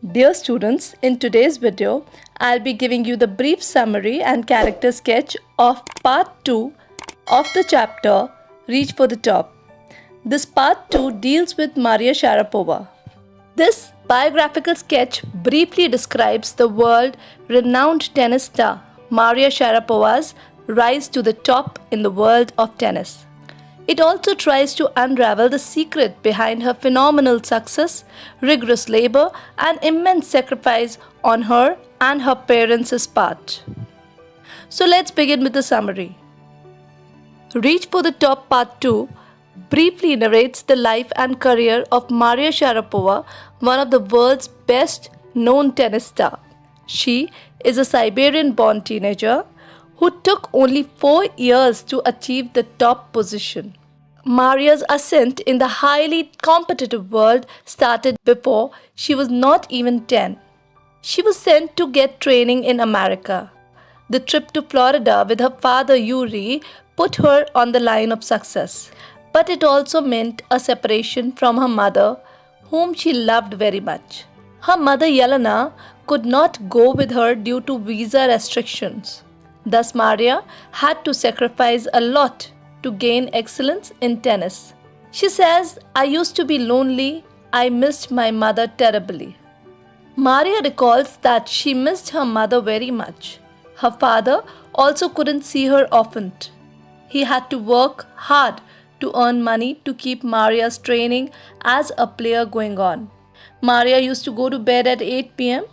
Dear students, in today's video, I'll be giving you the brief summary and character sketch of part 2 of the chapter Reach for the Top. This part 2 deals with Maria Sharapova. This biographical sketch briefly describes the world-renowned tennis star Maria Sharapova's rise to the top in the world of tennis. It also tries to unravel the secret behind her phenomenal success, rigorous labor, and immense sacrifice on her and her parents' part. So let's begin with the summary. Reach for the Top Part 2 briefly narrates the life and career of Maria Sharapova, one of the world's best known tennis stars. She is a Siberian-born teenager who took only 4 years to achieve the top position. Maria's ascent in the highly competitive world started before she was not even 10. She was sent to get training in America. The trip to Florida with her father Yuri put her on the line of success. But it also meant a separation from her mother, whom she loved very much. Her mother Yelena could not go with her due to visa restrictions. Thus Maria had to sacrifice a lot to gain excellence in tennis. She says, "I used to be lonely. I missed my mother terribly." Maria recalls that she missed her mother very much. Her father also couldn't see her often. He had to work hard to earn money to keep Maria's training as a player going on. Maria used to go to bed at 8 p.m.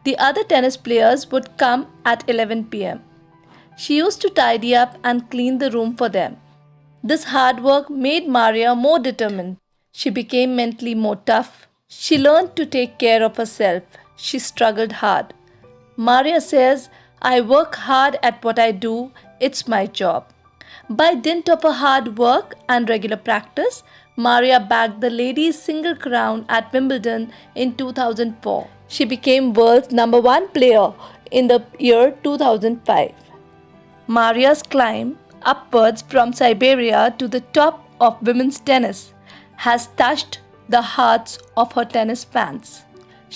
The other tennis players would come at 11 p.m. She used to tidy up and clean the room for them. This hard work made Maria more determined. She became mentally more tough. She learned to take care of herself. She struggled hard. Maria says, "I work hard at what I do. It's my job." By dint of her hard work and regular practice, Maria bagged the ladies' single crown at Wimbledon in 2004. She became world's #1 player in the year 2005. Maria's climb upwards from Siberia to the top of women's tennis has touched the hearts of her tennis fans.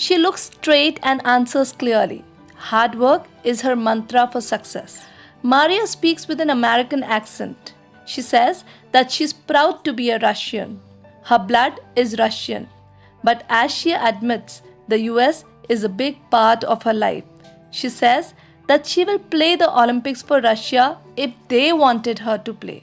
She looks straight and answers clearly. Hard work is her mantra for success. Maria speaks with an American accent. She says that she's proud to be a Russian. Her blood is Russian, but as she admits, the US is a big part of her life. She says that she will play the Olympics for Russia if they wanted her to play.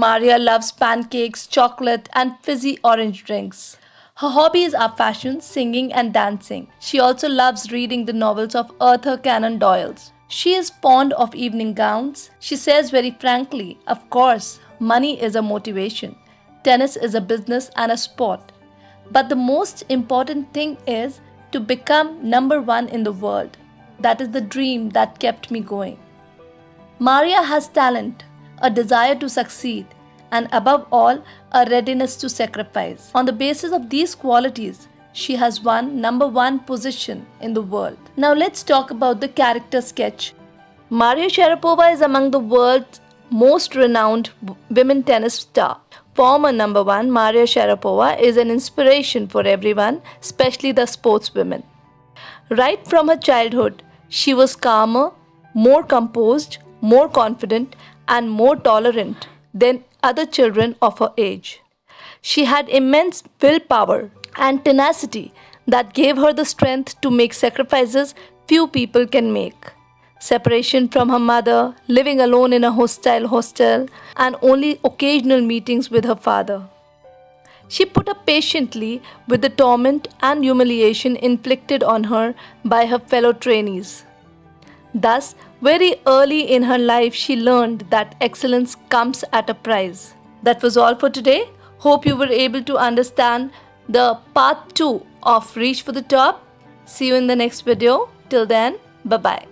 Maria loves pancakes, chocolate, and fizzy orange drinks. Her hobbies are fashion, singing, and dancing. She also loves reading the novels of Arthur Conan Doyle. She is fond of evening gowns. She says very frankly, of course, money is a motivation. Tennis is a business and a sport. But the most important thing is to become #1 in the world. That is the dream that kept me going. Maria has talent, a desire to succeed, and above all, a readiness to sacrifice. On the basis of these qualities, she has won #1 position in the world. Now let's talk about the character sketch. Maria Sharapova is among the world's most renowned women tennis star. Former #1 Maria Sharapova is an inspiration for everyone, especially the sportswomen. Right from her childhood, she was calmer, more composed, more confident, and more tolerant than other children of her age. She had immense willpower and tenacity that gave her the strength to make sacrifices few people can make. Separation from her mother, living alone in a hostile hostel, and only occasional meetings with her father. She put up patiently with the torment and humiliation inflicted on her by her fellow trainees. Thus, very early in her life, she learned that excellence comes at a price. That was all for today. Hope you were able to understand the part 2 of Reach for the Top. See you in the next video. Till then, bye-bye.